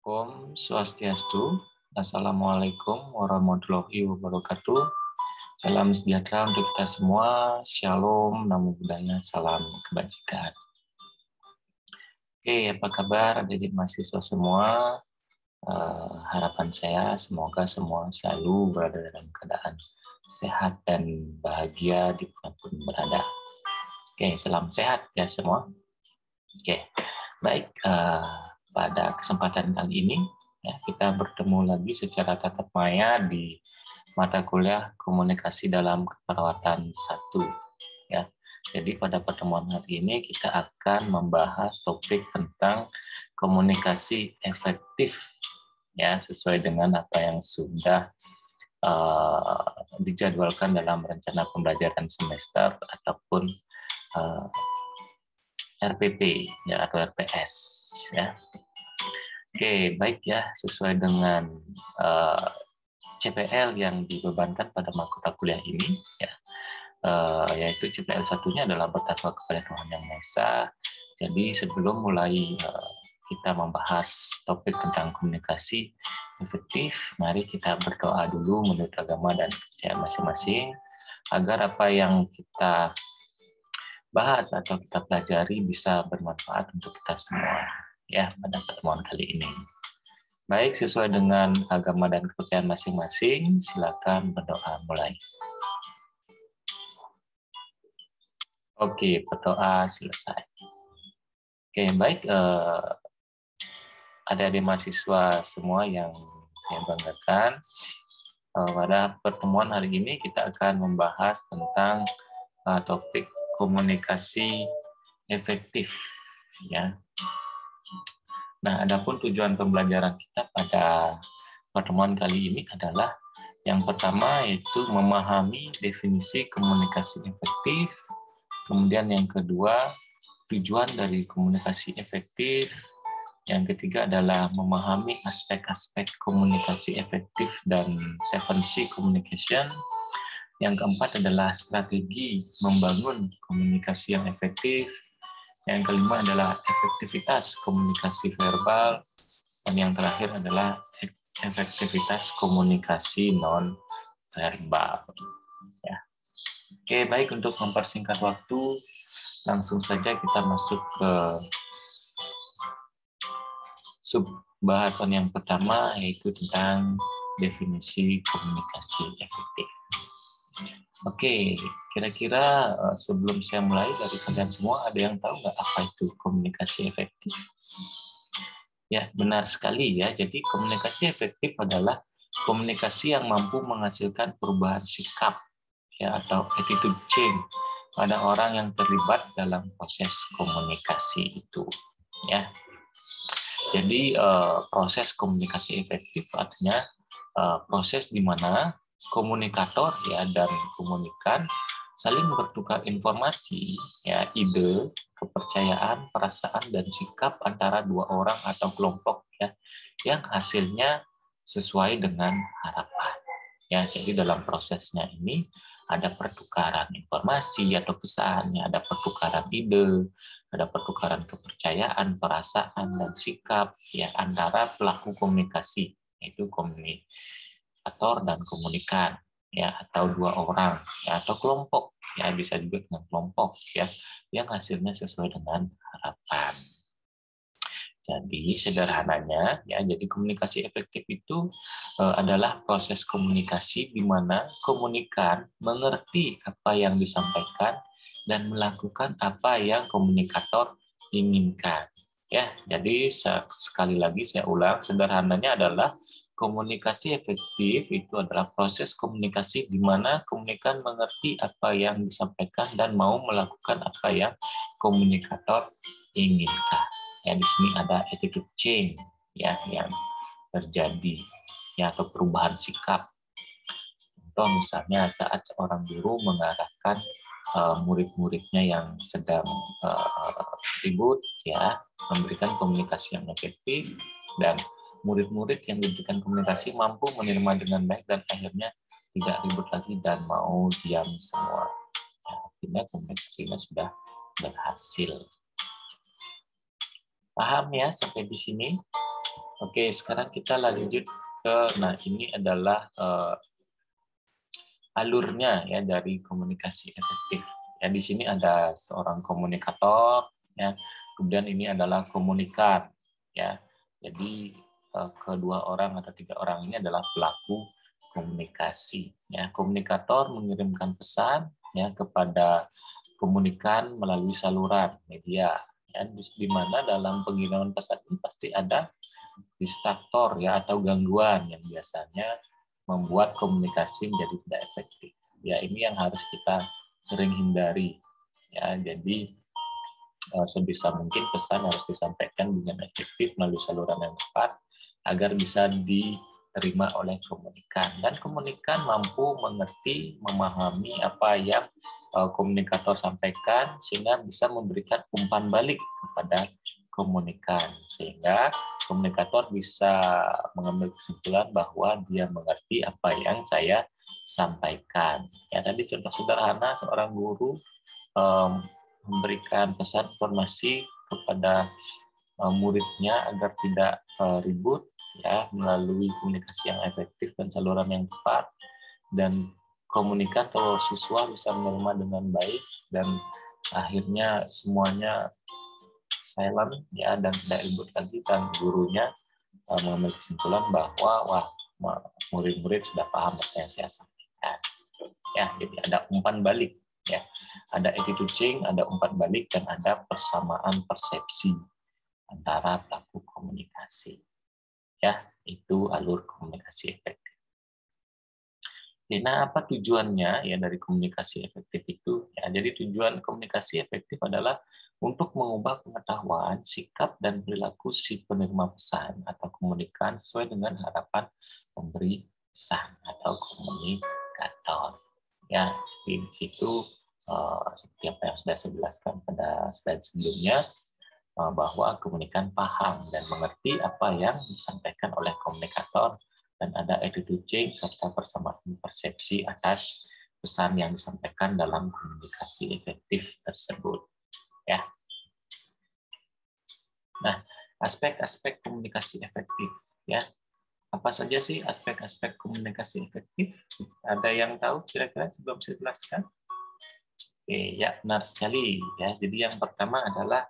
Om Swastiastu. Assalamualaikum warahmatullahi wabarakatuh. Salam sejahtera untuk kita semua. Shalom, namo buddhaya, salam kebajikan. Oke, apa kabar adik-adik mahasiswa semua? Harapan saya semoga semua selalu berada dalam keadaan sehat dan bahagia dimanapun berada. Oke, salam sehat ya semua. Oke, baik. Pada kesempatan kali ini ya, kita bertemu lagi secara tatap maya di mata kuliah komunikasi dalam keperawatan 1 ya. Jadi pada pertemuan hari ini kita akan membahas topik tentang komunikasi efektif ya, sesuai dengan apa yang sudah dijadwalkan dalam rencana pembelajaran semester ataupun RPP ya atau RPS ya. Oke, baik ya, sesuai dengan CPL yang dibebankan pada mahkota kuliah ini ya, yaitu CPL satunya adalah bertakwa kepada Tuhan Yang Maha Esa. Jadi sebelum mulai kita membahas topik tentang komunikasi efektif, mari kita berdoa dulu menurut agama dan kepercayaan masing-masing agar apa yang kita bahas atau kita pelajari bisa bermanfaat untuk kita semua ya pada pertemuan kali ini. Baik, sesuai dengan agama dan kepercayaan masing-masing, silakan berdoa mulai. Oke, berdoa selesai. Oke, baik. Adik-adik mahasiswa semua yang saya banggakan, pada pertemuan hari ini kita akan membahas tentang topik komunikasi efektif ya. Nah, adapun tujuan pembelajaran kita pada pertemuan kali ini adalah yang pertama yaitu memahami definisi komunikasi efektif, kemudian yang kedua tujuan dari komunikasi efektif, yang ketiga adalah memahami aspek-aspek komunikasi efektif dan 7C communication, yang keempat adalah strategi membangun komunikasi yang efektif, yang kelima adalah efektivitas komunikasi verbal, dan yang terakhir adalah efektivitas komunikasi non-verbal. Ya. Oke, baik, untuk mempersingkat waktu, langsung saja kita masuk ke sub bahasan yang pertama, yaitu tentang definisi komunikasi efektif. Oke, kira-kira sebelum saya mulai, dari kalian semua ada yang tahu nggak apa itu komunikasi efektif? Ya, benar sekali ya. Jadi komunikasi efektif adalah komunikasi yang mampu menghasilkan perubahan sikap ya atau attitude change pada orang yang terlibat dalam proses komunikasi itu ya. Jadi proses komunikasi efektif artinya proses di mana komunikator ya dan komunikan saling bertukar informasi ya, ide, kepercayaan, perasaan dan sikap antara dua orang atau kelompok ya yang hasilnya sesuai dengan harapan. Ya, jadi dalam prosesnya ini ada pertukaran informasi atau pesan, ya, ada pertukaran ide, ada pertukaran kepercayaan, perasaan dan sikap ya antara pelaku komunikasi, yaitu komunikator dan komunikan ya, atau dua orang ya, atau kelompok ya, bisa juga dengan kelompok ya yang hasilnya sesuai dengan harapan. Jadi sederhananya ya, jadi komunikasi efektif itu adalah proses komunikasi di mana komunikan mengerti apa yang disampaikan dan melakukan apa yang komunikator inginkan. Ya, jadi sekali lagi saya ulang, sederhananya adalah komunikasi efektif itu adalah proses komunikasi di mana komunikan mengerti apa yang disampaikan dan mau melakukan apa yang komunikator inginkan. Ya, di sini ada attitude change ya yang terjadi ya, atau perubahan sikap. Contoh misalnya saat seorang guru mengarahkan murid-muridnya yang sedang ribut ya, memberikan komunikasi yang efektif, dan murid-murid yang diberikan komunikasi mampu menerima dengan baik dan akhirnya tidak ribut lagi dan mau diam semua. Ya, artinya komunikasinya sudah berhasil. Paham ya sampai di sini? Oke, sekarang kita lanjut ke, nah ini adalah alurnya ya dari komunikasi efektif. Ya, di sini ada seorang komunikator, ya. Kemudian ini adalah komunikan, ya. Jadi kedua orang atau tiga orang ini adalah pelaku komunikasi. Ya, komunikator mengirimkan pesan ya kepada komunikan melalui saluran media. Ya, di mana dalam pengiriman pesan ini pasti ada distraktor ya atau gangguan yang biasanya membuat komunikasi menjadi tidak efektif. Ya, ini yang harus kita sering hindari. Ya, jadi sebisa mungkin pesan harus disampaikan dengan efektif melalui saluran yang tepat agar bisa diterima oleh komunikan, dan komunikan mampu mengerti, memahami apa yang komunikator sampaikan sehingga bisa memberikan umpan balik kepada komunikan, sehingga komunikator bisa mengambil kesimpulan bahwa dia mengerti apa yang saya sampaikan. Ya, tadi contoh sederhana seorang guru memberikan pesan informasi kepada muridnya agar tidak ribut ya melalui komunikasi yang efektif dan saluran yang tepat, dan komunikan atau siswa bisa menerima dengan baik dan akhirnya semuanya silent ya dan tidak ribut lagi, dan gurunya mengambil kesimpulan bahwa wah, murid-murid sudah paham apa yang saya sampaikan. Ya, jadi ada umpan balik ya. Ada attitude change, ada umpan balik, dan ada persamaan persepsi antara pelaku komunikasi. Ya, itu alur komunikasi efektif. Nah, apa tujuannya ya dari komunikasi efektif itu? Ya, jadi tujuan komunikasi efektif adalah untuk mengubah pengetahuan, sikap, dan perilaku si penerima pesan atau komunikan sesuai dengan harapan pemberi pesan atau komunikator. Ya, di situ seperti apa yang sudah saya jelaskan pada slide sebelumnya, bahwa komunikan paham dan mengerti apa yang disampaikan oleh komunikator, dan ada attitude change serta persamaan persepsi atas pesan yang disampaikan dalam komunikasi efektif tersebut. Ya. Nah, aspek-aspek komunikasi efektif ya. Apa saja sih aspek-aspek komunikasi efektif? Ada yang tahu kira-kira sebelum saya jelaskan? Oke, ya benar sekali ya. Jadi yang pertama adalah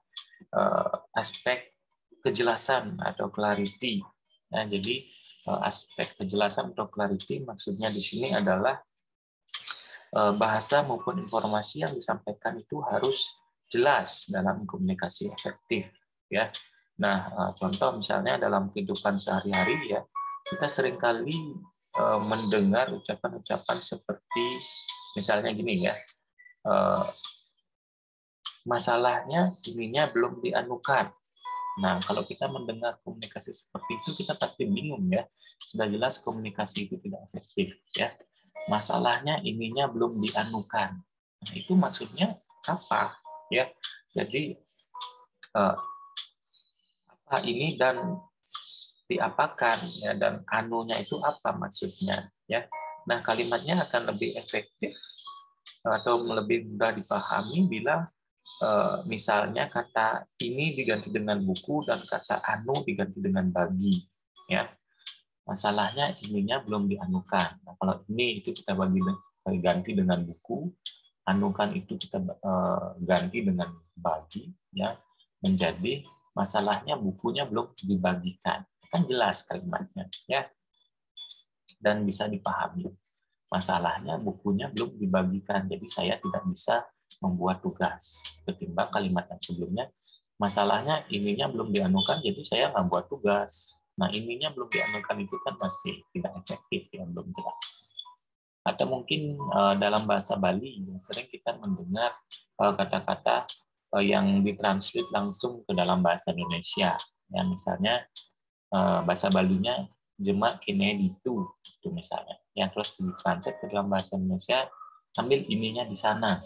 aspek kejelasan atau clarity. Ya, jadi aspek kejelasan atau clarity maksudnya di sini adalah bahasa maupun informasi yang disampaikan itu harus jelas dalam komunikasi efektif. Ya, nah contoh misalnya dalam kehidupan sehari-hari ya, kita seringkali mendengar ucapan-ucapan seperti misalnya gini ya. Masalahnya ininya belum dianukan. Nah, kalau kita mendengar komunikasi seperti itu, kita pasti bingung ya. Sudah jelas komunikasi itu tidak efektif ya. Masalahnya ininya belum dianukan. Nah, itu maksudnya apa ya? Jadi apa ini dan diapakan ya, dan anunya itu apa maksudnya ya. Nah, kalimatnya akan lebih efektif atau lebih mudah dipahami bila misalnya kata ini diganti dengan buku dan kata anu diganti dengan bagi ya. Masalahnya ininya belum dianukan. Nah, kalau ini itu kita ganti dengan buku, anukan itu kita ganti dengan bagi ya, menjadi masalahnya bukunya belum dibagikan. Kan jelas kalimatnya ya, dan bisa dipahami. Masalahnya bukunya belum dibagikan, jadi saya tidak bisa membuat tugas. Ketimbang kalimat yang sebelumnya, masalahnya ininya belum dianukan, jadi saya nggak buat tugas. Nah, ininya belum dianukan itu kan masih tidak efektif, ya, belum jelas. Atau mungkin dalam bahasa Bali, sering kita mendengar kata-kata yang ditranslate langsung ke dalam bahasa Indonesia. Ya, misalnya bahasa Balinya jema kene itu misalnya. Yang terus ditranslate ke dalam bahasa Indonesia, ambil ininya di sana.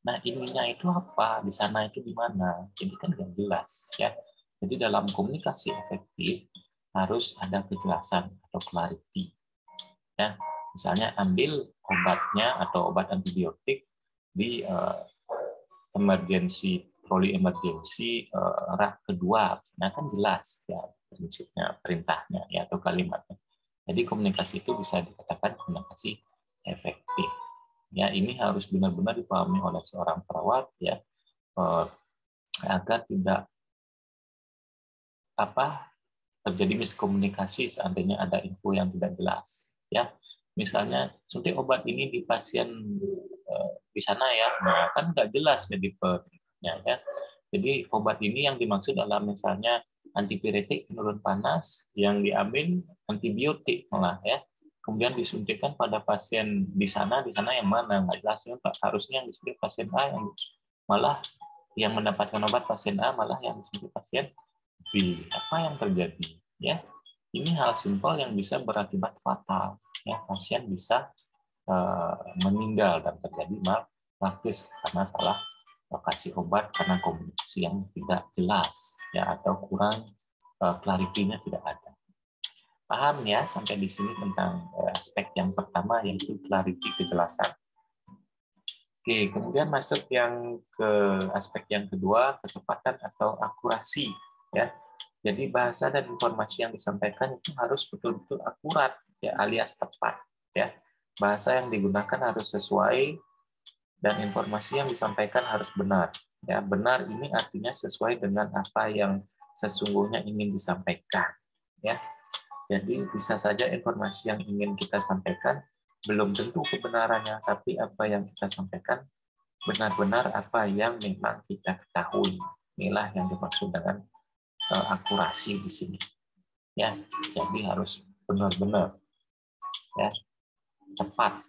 Nah, ininya itu apa? Di sana itu di mana? Jadi kan nggak jelas ya. Jadi dalam komunikasi efektif harus ada kejelasan atau clarity. Ya, misalnya ambil obatnya atau obat antibiotik di emergency troli emergency rak kedua, nah kan jelas ya. prinsipnya, perintahnya, ya, atau kalimatnya. Jadi komunikasi itu bisa dikatakan komunikasi efektif. Ya, ini harus benar-benar dipahami oleh seorang perawat, ya, agar tidak terjadi miskomunikasi seandainya ada info yang tidak jelas. Ya, misalnya suntik obat ini di pasien di sana ya, nah kan nggak jelas jadi penelitiannya ya. Jadi obat ini yang dimaksud adalah misalnya antipiretik penurun panas, yang diambil antibiotik malah ya. Kemudian disuntikkan pada pasien di sana yang mana nggak jelas ya Pak. Harusnya yang disuntik pasien A, yang malah yang mendapatkan obat pasien A, malah yang disuntik pasien B. Apa yang terjadi? Ya, ini hal simpel yang bisa berakibat fatal. Ya, pasien bisa meninggal dan terjadi malpraktis karena salah kasih obat karena komunikasi yang tidak jelas ya atau kurang clarity-nya tidak ada. Paham ya sampai di sini tentang aspek yang pertama yaitu clarity, kejelasan. Oke, kemudian masuk yang ke aspek yang kedua, kecepatan atau akurasi ya. Jadi bahasa dan informasi yang disampaikan itu harus betul-betul akurat ya alias tepat ya. Bahasa yang digunakan harus sesuai dan informasi yang disampaikan harus benar. Ya, benar ini artinya sesuai dengan apa yang sesungguhnya ingin disampaikan. Ya, jadi bisa saja informasi yang ingin kita sampaikan belum tentu kebenarannya, tapi apa yang kita sampaikan benar-benar apa yang memang kita ketahui. Inilah yang dimaksud dengan akurasi di sini. Ya, jadi harus benar-benar ya tepat.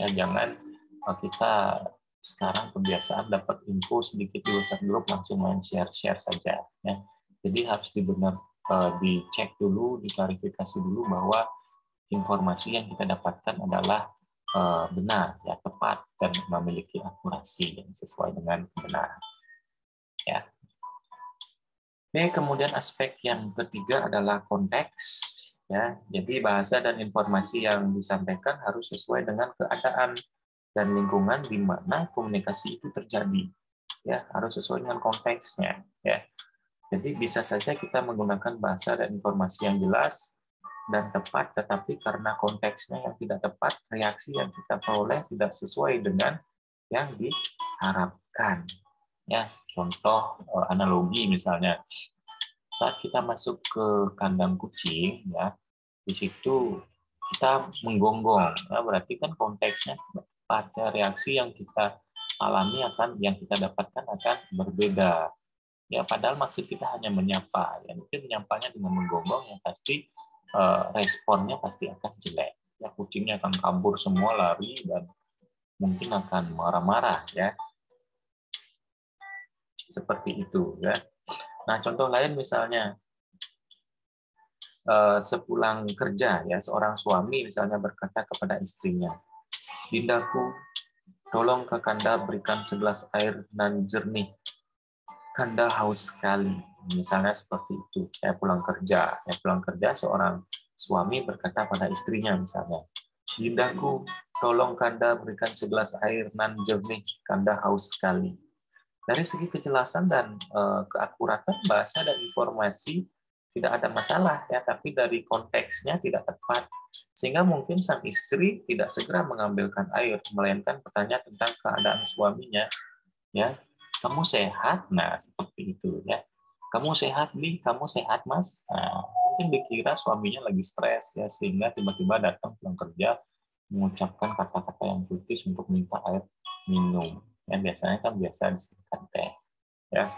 Ya, jangan kita sekarang kebiasaan dapat info sedikit di WhatsApp grup langsung main share saja ya. Jadi harus dicek dulu, diklarifikasi dulu bahwa informasi yang kita dapatkan adalah benar ya, tepat dan memiliki akurasi yang sesuai dengan kebenaran. Ya. Oke, kemudian aspek yang ketiga adalah konteks ya. Jadi bahasa dan informasi yang disampaikan harus sesuai dengan keadaan dan lingkungan di mana komunikasi itu terjadi. Ya, harus sesuai dengan konteksnya, ya. Jadi bisa saja kita menggunakan bahasa dan informasi yang jelas dan tepat, tetapi karena konteksnya yang tidak tepat, reaksi yang kita peroleh tidak sesuai dengan yang diharapkan. Ya, contoh analogi misalnya, saat kita masuk ke kandang kucing, ya, di situ kita menggonggong, ya, berarti kan konteksnya pada reaksi yang kita alami akan yang kita dapatkan akan berbeda. Ya, padahal maksud kita hanya menyapa, ya mungkin menyapanya dengan menggonggong yang pasti responnya pasti akan jelek. Ya, kucingnya akan kabur semua, lari dan mungkin akan marah-marah, ya. Seperti itu, ya. Nah, contoh lain misalnya sepulang kerja ya seorang suami misalnya berkata kepada istrinya, "Dindaku, tolong ke Kanda berikan segelas air nan jernih. Kanda haus sekali." Misalnya seperti itu. Pulang kerja seorang suami berkata pada istrinya misalnya, "Dindaku, tolong Kanda berikan segelas air nan jernih. Kanda haus sekali." Dari segi kejelasan dan keakuratan bahasa dan informasi tidak ada masalah ya, tapi dari konteksnya tidak tepat sehingga mungkin sang istri tidak segera mengambilkan air melainkan bertanya tentang keadaan suaminya ya. "Kamu sehat?" Nah, seperti itu ya. "Kamu sehat, Bi? Kamu sehat, Mas?" Nah, mungkin dikira suaminya lagi stres ya sehingga tiba-tiba datang pulang kerja mengucapkan kata-kata yang puitis untuk minta air minum. Yang biasanya kan biasa disebutkan teh. Ya,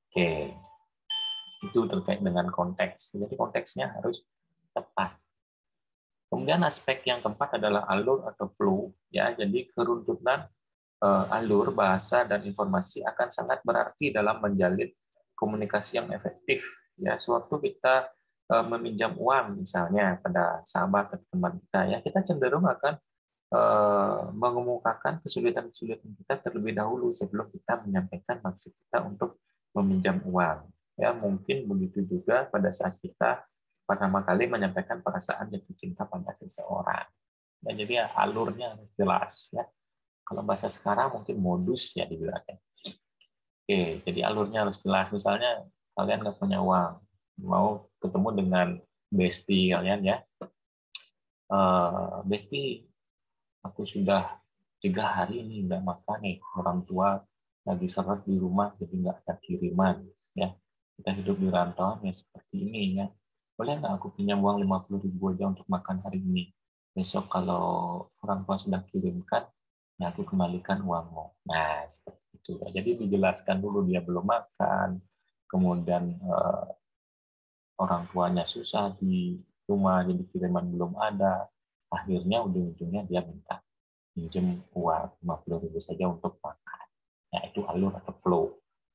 oke. Itu terkait dengan konteks. Jadi konteksnya harus tepat. Kemudian aspek yang keempat adalah alur atau flow. Ya, jadi keruntutan alur bahasa dan informasi akan sangat berarti dalam menjalin komunikasi yang efektif. Ya, sewaktu kita meminjam uang misalnya pada sahabat atau teman kita, ya kita cenderung akan mengemukakan kesulitan-kesulitan kita terlebih dahulu sebelum kita menyampaikan maksud kita untuk meminjam uang. Ya, mungkin begitu juga pada saat kita pertama kali menyampaikan perasaan jatuh cinta pada seseorang. Dan jadi ya, alurnya harus jelas. Ya. Kalau bahasa sekarang mungkin modus ya dibilangnya. Oke, jadi alurnya harus jelas. Misalnya kalian nggak punya uang, mau ketemu dengan bestie kalian ya. Bestie, aku sudah 3 hari ini nggak makan nih, orang tua lagi seret di rumah jadi nggak ada kiriman ya. Kita hidup di rantauan ya seperti ini ya. Boleh nggak aku pinjam uang 50.000 aja untuk makan hari ini? Besok kalau orang tua sudah kirimkan, ya aku kembalikan uangmu. Nah seperti itu. Jadi dijelaskan dulu dia belum makan, kemudian orang tuanya susah di rumah, jadi kiriman belum ada. Akhirnya ujung-ujungnya dia minta pinjam uang 50.000 saja untuk makan. Ya, itu alur atau flow.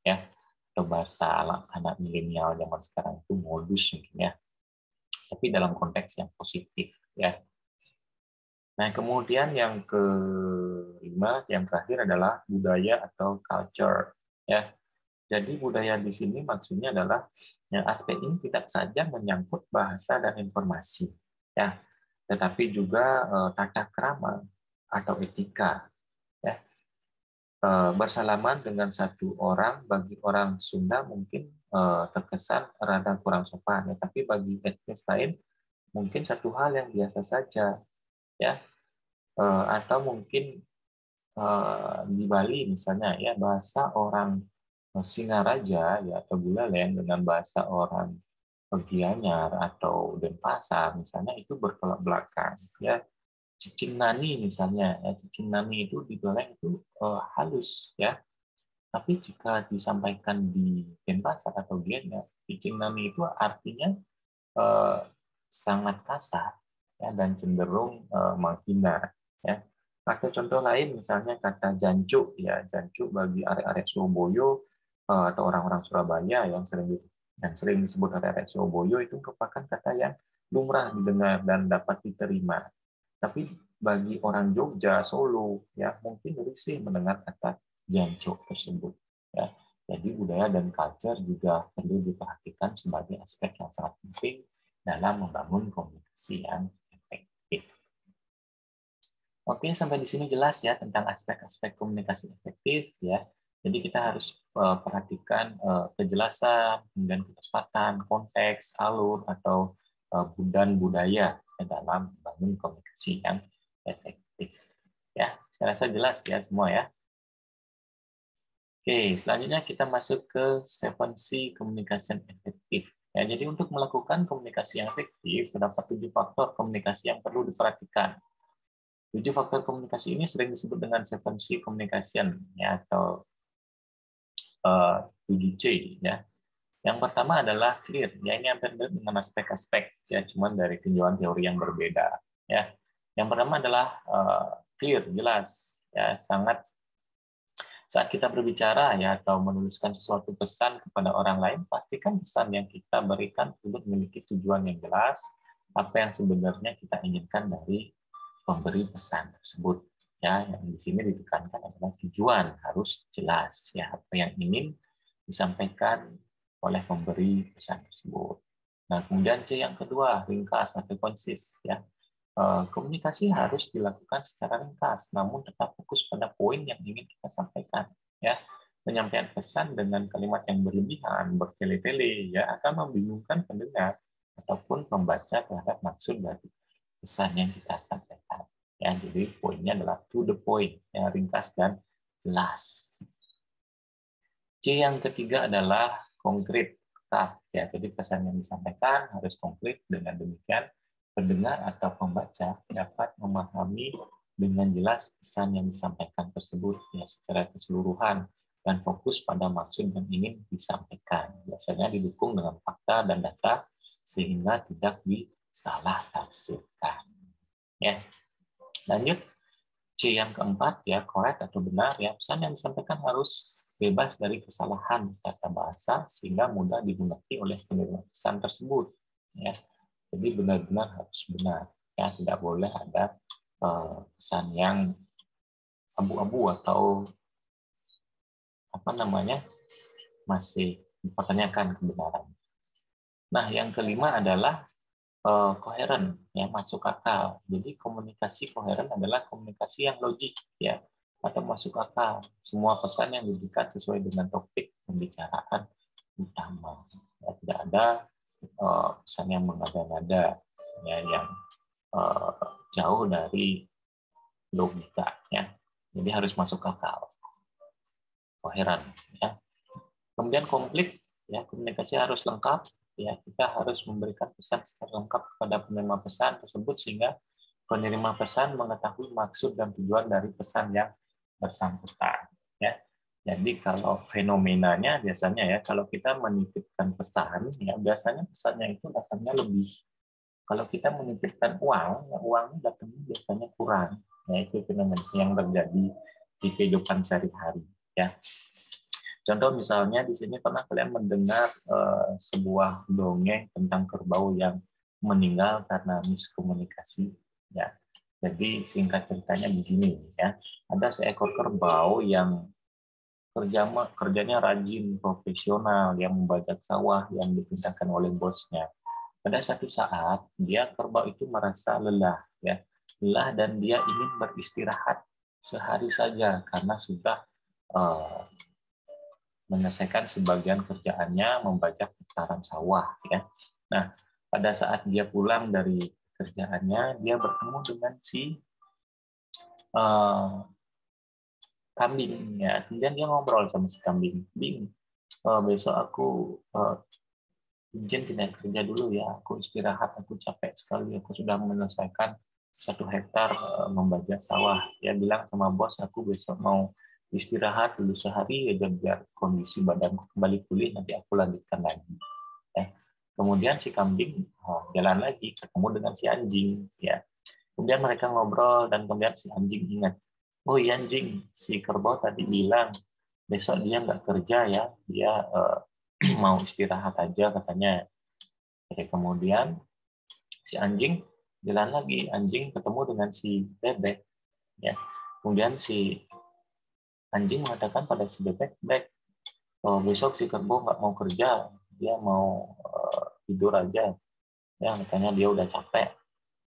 Ya, atau bahasa anak milenial zaman sekarang itu modus mungkin ya. Tapi dalam konteks yang positif. Ya. Nah, kemudian yang kelima, yang terakhir adalah budaya atau culture. Ya, jadi budaya di sini maksudnya adalah yang aspek ini tidak saja menyangkut bahasa dan informasi, ya, tetapi juga tata krama atau etika. Ya. Bersalaman dengan satu orang bagi orang Sunda mungkin terkesan rada kurang sopan, ya, tapi bagi etnis lain mungkin satu hal yang biasa saja, ya. Atau mungkin di Bali misalnya ya bahasa orang Singaraja ya atau Buleleng dengan bahasa orang Gianyar atau Denpasar misalnya itu bertolak belakang ya. Cicing nani misalnya ya, cicing nani itu di Buleleng itu halus ya, tapi jika disampaikan di Denpasar atau Gianyar cicing nani itu artinya eh, sangat kasar ya dan cenderung menghina ya. Atau contoh lain misalnya kata jancuk ya, jancuk bagi arek-arek Surabaya atau orang-orang Surabaya yang sering disebut arek-arek Surabaya itu merupakan kata yang lumrah didengar dan dapat diterima. Tapi bagi orang Jogja, Solo ya mungkin risih mendengar kata jancuk tersebut ya. Jadi budaya dan culture juga perlu diperhatikan sebagai aspek yang sangat penting dalam membangun komunikasi yang efektif. Oke, sampai di sini jelas ya tentang aspek-aspek komunikasi efektif ya. Jadi kita harus perhatikan kejelasan, kemudian ketepatan, konteks, alur atau budaya dalam membangun komunikasi yang efektif. Ya, saya rasa jelas ya semua ya. Oke, selanjutnya kita masuk ke 7C communication efektif. Ya, jadi untuk melakukan komunikasi yang efektif, terdapat 7 faktor komunikasi yang perlu diperhatikan. 7 faktor komunikasi ini sering disebut dengan 7C communication ya atau 7C ya. Yang pertama adalah clear. Ya ini hampir mirip dengan aspek-aspek ya, cuman dari tinjauan teori yang berbeda ya. Yang pertama adalah clear, jelas ya, sangat saat kita berbicara ya atau menuliskan sesuatu pesan kepada orang lain, pastikan pesan yang kita berikan untuk memiliki tujuan yang jelas, apa yang sebenarnya kita inginkan dari pemberi pesan tersebut. Ya, yang di sini ditekankan adalah tujuan harus jelas ya apa yang ingin disampaikan oleh pemberi pesan tersebut. Nah, kemudian C yang kedua, ringkas atau konsis ya. Komunikasi harus dilakukan secara ringkas, namun tetap fokus pada poin yang ingin kita sampaikan. Ya, penyampaian pesan dengan kalimat yang berlebihan, bertele-tele, ya akan membingungkan pendengar ataupun pembaca terhadap maksud dari pesan yang kita sampaikan. Ya, jadi poinnya adalah to the point, ya, ringkas dan jelas. C yang ketiga adalah konkret. Ya, jadi pesan yang disampaikan harus konkret. Dengan demikian pendengar atau pembaca dapat memahami dengan jelas pesan yang disampaikan tersebut ya secara keseluruhan dan fokus pada maksud yang ingin disampaikan. Biasanya didukung dengan fakta dan data sehingga tidak disalah tafsirkan. Ya, lanjut C yang keempat ya, correct atau benar ya, pesan yang disampaikan harus bebas dari kesalahan kata bahasa sehingga mudah dimengerti oleh penerima pesan tersebut ya. Jadi benar-benar harus benar ya, tidak boleh ada pesan yang abu-abu atau apa namanya masih dipertanyakan kebenaran. Nah, yang kelima adalah koheren ya, masuk akal. Jadi komunikasi koheren adalah komunikasi yang logik ya atau masuk akal. Semua pesan yang diberikan sesuai dengan topik pembicaraan utama. Ya, tidak ada pesan yang mengada-ngada, ya, yang jauh dari logikanya. Jadi harus masuk akal, koheran. Ya. Kemudian konflik, ya, komunikasi harus lengkap. Ya, kita harus memberikan pesan secara lengkap kepada penerima pesan tersebut sehingga penerima pesan mengetahui maksud dan tujuan dari pesan yang bersangkutan. Ya. Jadi kalau fenomenanya biasanya ya, kalau kita menitipkan pesan, ya biasanya pesannya itu datangnya lebih. Kalau kita menitipkan uang, ya uangnya datangnya biasanya kurang. Ya, itu fenomena yang terjadi di kehidupan sehari-hari. Ya. Contoh misalnya di sini pernah kalian mendengar sebuah dongeng tentang kerbau yang meninggal karena miskomunikasi. Ya. Jadi singkat ceritanya begini ya, ada seekor kerbau yang kerjanya rajin, profesional, yang membajak sawah yang dipindahkan oleh bosnya. Pada satu saat dia kerbau itu merasa lelah, ya, lelah dan dia ingin beristirahat sehari saja karena sudah uh, menyelesaikan sebagian kerjaannya membajak hektaran sawah, ya. Nah, pada saat dia pulang dari kerjaannya, dia bertemu dengan si kambing, ya. Kemudian dia ngobrol sama si kambing, "Bing, besok aku izin tidak kerja dulu ya, aku istirahat, aku capek sekali, aku sudah menyelesaikan 1 hektar membajak sawah. Dia bilang sama bos, aku besok mau istirahat dulu sehari aja biar kondisi badanku kembali pulih, nanti aku lanjutkan lagi." Kemudian si kambing jalan lagi, ketemu dengan si anjing. Ya. Kemudian mereka ngobrol dan kemudian si anjing ingat, oh iya anjing, si kerbau tadi bilang besok dia nggak kerja ya, dia mau istirahat aja katanya. Jadi kemudian si anjing jalan lagi, anjing ketemu dengan si bebek. Ya. Kemudian si anjing mengatakan pada si bebek, "Bek, besok si kerbau nggak mau kerja, dia mau tidur aja. Ya, katanya dia udah capek."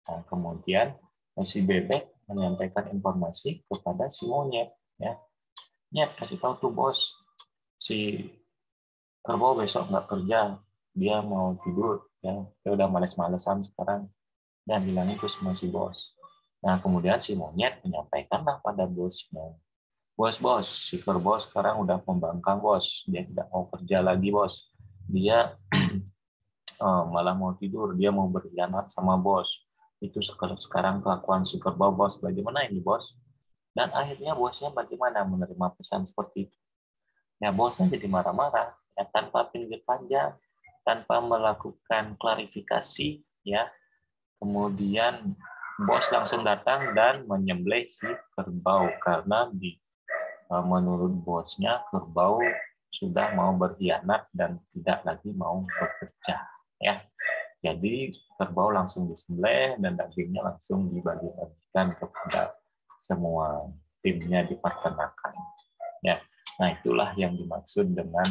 Nah, kemudian si bebek menyampaikan informasi kepada si monyet. Ya, nyet kasih tahu tuh bos, si kerbau besok nggak kerja, dia mau tidur. Ya, dia udah males-malesan sekarang. Dan bilang itu sama si bos. Nah, kemudian si monyet menyampaikanlah pada bosnya. Bos, si kerbau sekarang udah membangkang, bos. Dia tidak mau kerja lagi, bos. Dia malah mau tidur, dia mau berkhianat sama bos. Itu sekarang kelakuan si kerbau, bos. Bagaimana ini, bos? Dan akhirnya bosnya bagaimana menerima pesan seperti itu? Ya, bosnya jadi marah-marah, ya, tanpa pinggir panjang, tanpa melakukan klarifikasi, ya. Kemudian bos langsung datang dan menyembelih si kerbau karena menurut bosnya kerbau sudah mau berkhianat dan tidak lagi mau bekerja, ya. Jadi kerbau langsung disembelih dan dagingnya langsung dibagi-bagikan kepada semua timnya di peternakan, ya. Nah, itulah yang dimaksud dengan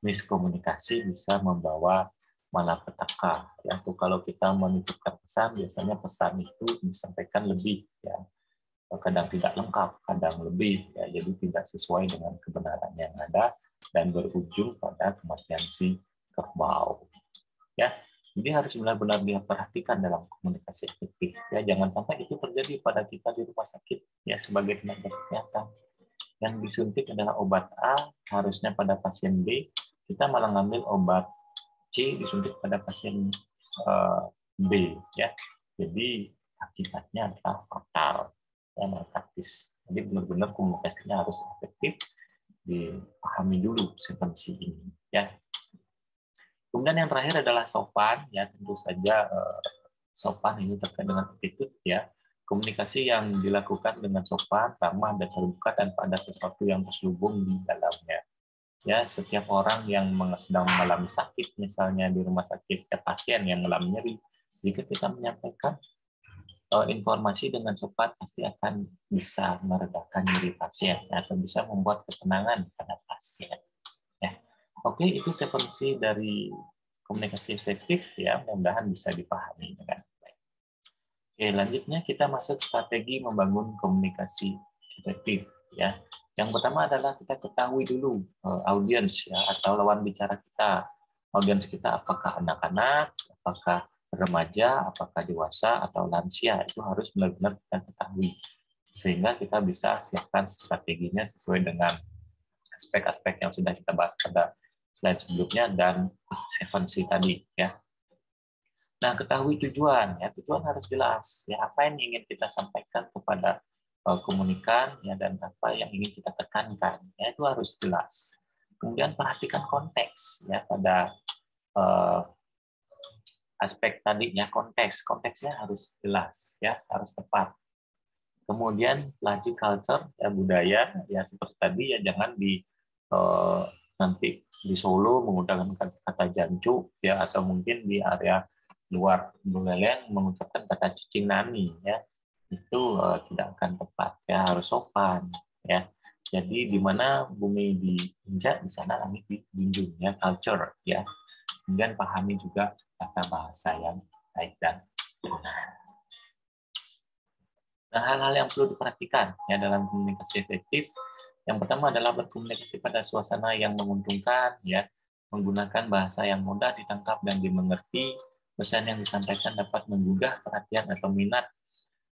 miskomunikasi bisa membawa malapetaka. Ya, itu kalau kita menitipkan pesan, biasanya pesan itu disampaikan lebih, ya, kadang tidak lengkap, kadang lebih, ya, jadi tidak sesuai dengan kebenaran yang ada dan berujung pada kematian si kerbau. Ya, jadi harus benar-benar diperhatikan dalam komunikasi efektif. Ya, jangan sampai itu terjadi pada kita di rumah sakit, ya, sebagai tenaga kesehatan. Yang disuntik adalah obat A, harusnya pada pasien B, kita malah ngambil obat C disuntik pada pasien B, ya. Jadi akibatnya adalah fatal, ya, malpraktis. Jadi benar-benar komunikasinya harus efektif, dipahami dulu sequensi ini, ya. Kemudian yang terakhir adalah sopan, ya, tentu saja sopan ini terkait dengan attitude, ya. Komunikasi yang dilakukan dengan sopan, ramah, dan terbuka tanpa ada sesuatu yang terselubung di dalamnya. Ya, setiap orang yang sedang mengalami sakit, misalnya di rumah sakit, pasien yang mengalami nyeri, jika kita menyampaikan informasi dengan sopan, pasti akan bisa meredakan nyeri pasien atau bisa membuat ketenangan pada pasien. Ya. Oke, itu sequensi dari komunikasi efektif, ya, mudah-mudahan bisa dipahami dengan baik. Oke, lanjutnya kita masuk strategi membangun komunikasi efektif, ya. Yang pertama adalah kita ketahui dulu audiens, ya, atau lawan bicara kita. audiens kita apakah anak-anak, apakah remaja, apakah dewasa, atau lansia, itu harus benar-benar kita ketahui. Sehingga kita bisa siapkan strateginya sesuai dengan aspek-aspek yang sudah kita bahas pada slide sebelumnya dan 7C tadi, ya. Nah, ketahui tujuan, ya, tujuan harus jelas, ya, apa yang ingin kita sampaikan kepada komunikan, ya, dan apa yang ingin kita tekankan, ya, itu harus jelas. Kemudian perhatikan konteks, ya, pada aspek tadinya, konteksnya harus jelas, ya, harus tepat. Kemudian pelajari culture, ya, budaya, ya, seperti tadi, ya, jangan nanti di Solo menggunakan kata jancu, ya, atau mungkin di area luar Buleleng mengucapkan kata cicing nani, ya, itu tidak akan tepat, ya, harus sopan, ya. Jadi di mana bumi diinjak, di sana langit dijunjung, ya, culture, ya. Kemudian pahami juga tata bahasa yang baik dan benar. Nah, hal-hal yang perlu diperhatikan, ya, dalam komunikasi efektif. Yang pertama adalah berkomunikasi pada suasana yang menguntungkan, ya, menggunakan bahasa yang mudah ditangkap dan dimengerti. Pesan yang disampaikan dapat menggugah perhatian atau minat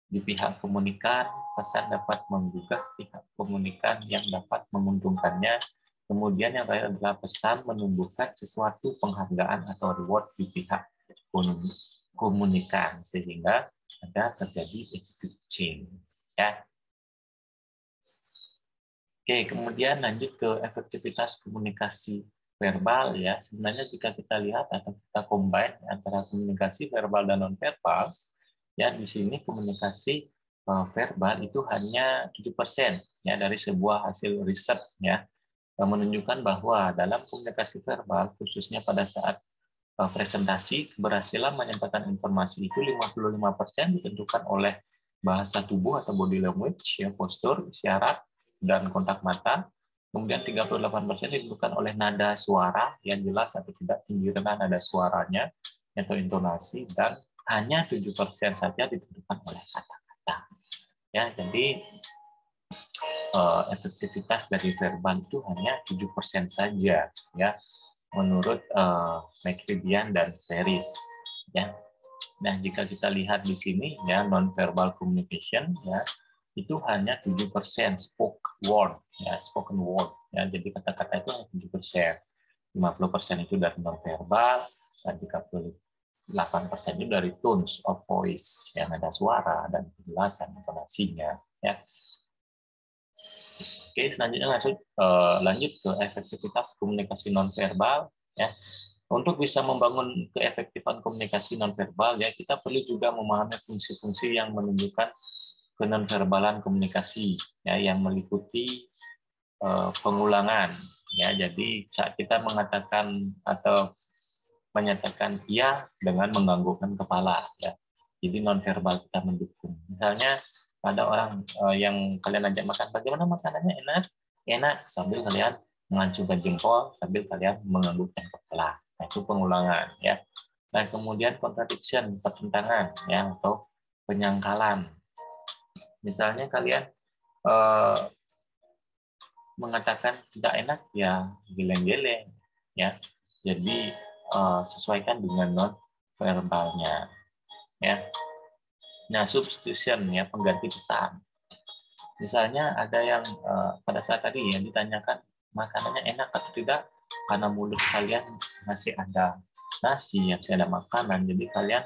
di pihak komunikan. Pesan dapat menggugah pihak komunikan yang dapat menguntungkannya. Kemudian yang terakhir adalah pesan menumbuhkan sesuatu penghargaan atau reward di pihak komunikan sehingga ada terjadi exchange, ya. Oke, kemudian lanjut ke efektivitas komunikasi verbal, ya. Sebenarnya jika kita lihat atau kita combine antara komunikasi verbal dan nonverbal, ya, di sini komunikasi verbal itu hanya 7%, ya, dari sebuah hasil riset, ya, yang menunjukkan bahwa dalam komunikasi verbal khususnya pada saat presentasi, keberhasilan menyampaikan informasi itu 55% ditentukan oleh bahasa tubuh atau body language, ya, postur, isyarat, dan kontak mata. Kemudian 38% ditentukan oleh nada suara yang jelas atau tidak, tinggi rendah nada suaranya atau intonasi, dan hanya 7% saja ditentukan oleh kata-kata. Ya, jadi efektivitas dari verbal itu hanya 7% saja, ya, menurut McFadden dan Ferris, ya. Nah, jika kita lihat di sini, ya, non-verbal communication, ya, itu hanya 7% spoken word, ya, spoken word, ya. Jadi kata-kata itu hanya 7%. 50% itu dari non-verbal dan 38% itu dari tones of voice, yang ada suara dan kejelasan intonasinya, ya. Oke, selanjutnya lanjut ke efektivitas komunikasi nonverbal, ya. Untuk bisa membangun keefektifan komunikasi nonverbal, ya, kita perlu juga memahami fungsi-fungsi yang menunjukkan kenonverbalan komunikasi, ya, yang meliputi pengulangan, ya. Jadi saat kita mengatakan atau menyatakan iya dengan menganggukkan kepala, ya. Jadi nonverbal kita mendukung. Misalnya ada orang yang kalian ajak makan, bagaimana makanannya, enak, enak, sambil kalian mengacungkan jempol, sambil kalian menganggukkan kepala. Nah, itu pengulangan, ya. Nah, kemudian contradiction, pertentangan, ya, atau penyangkalan. Misalnya kalian mengatakan tidak enak, ya geleng-geleng, ya. Jadi sesuaikan dengan non verbalnya, ya. Nah, substitution, ya, pengganti pesan. Misalnya ada yang pada saat tadi yang ditanyakan makanannya enak atau tidak, karena mulut kalian masih ada nasi, masih ada makanan, jadi kalian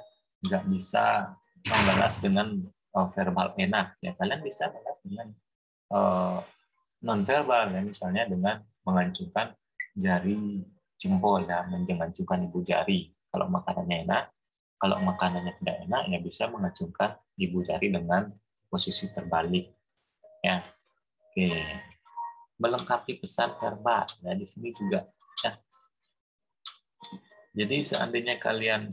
nggak bisa membalas dengan verbal enak, ya. Kalian bisa balas dengan non verbal, ya, misalnya dengan mengacungkan jari jempol, ya, mengacungkan ibu jari kalau makanannya enak. Kalau makanannya tidak enak, ya bisa mengacungkan ibu jari dengan posisi terbalik, ya. Oke, melengkapi pesan verbal, ya, di sini juga, ya. Jadi seandainya kalian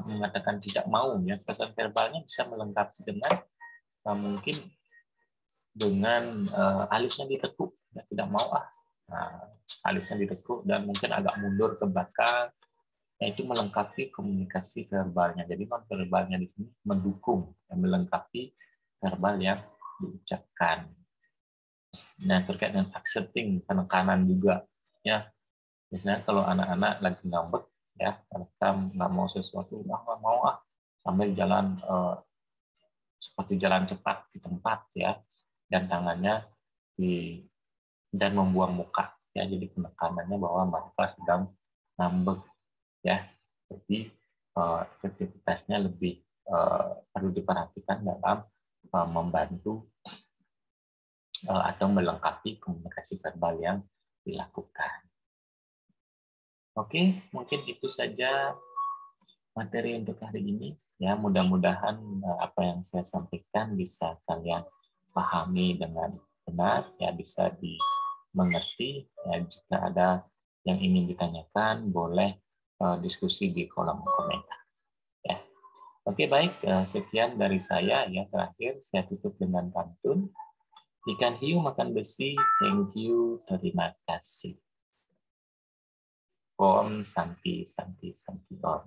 mengatakan tidak mau, ya, pesan verbalnya bisa melengkapi dengan mungkin dengan alisnya ditekuk, ya, tidak mau, nah, alisnya ditekuk dan mungkin agak mundur ke belakang. Nah, itu melengkapi komunikasi verbalnya. Jadi non verbalnya di sini mendukung dan melengkapi verbal yang diucapkan. Nah, terkait dengan accepting, penekanan juga, ya. Biasanya kalau anak-anak lagi ngambek, ya mereka nggak mau sesuatu, nggak mau sambil jalan seperti jalan cepat di tempat, ya, dan tangannya di dan membuang muka, ya, jadi penekanannya bahwa mereka sedang ngambek, ya. Jadi efektivitasnya lebih perlu diperhatikan dalam membantu atau melengkapi komunikasi verbal yang dilakukan. Oke, mungkin itu saja materi untuk hari ini. Ya, mudah-mudahan apa yang saya sampaikan bisa kalian pahami dengan benar, ya, bisa dimengerti. Ya, jika ada yang ingin ditanyakan, boleh diskusi di kolom komentar. Ya. Oke, baik. Sekian dari saya. Ya, terakhir saya tutup dengan pantun. Ikan hiu makan besi, thank you, terima kasih. Om Santi Santi Santi Om.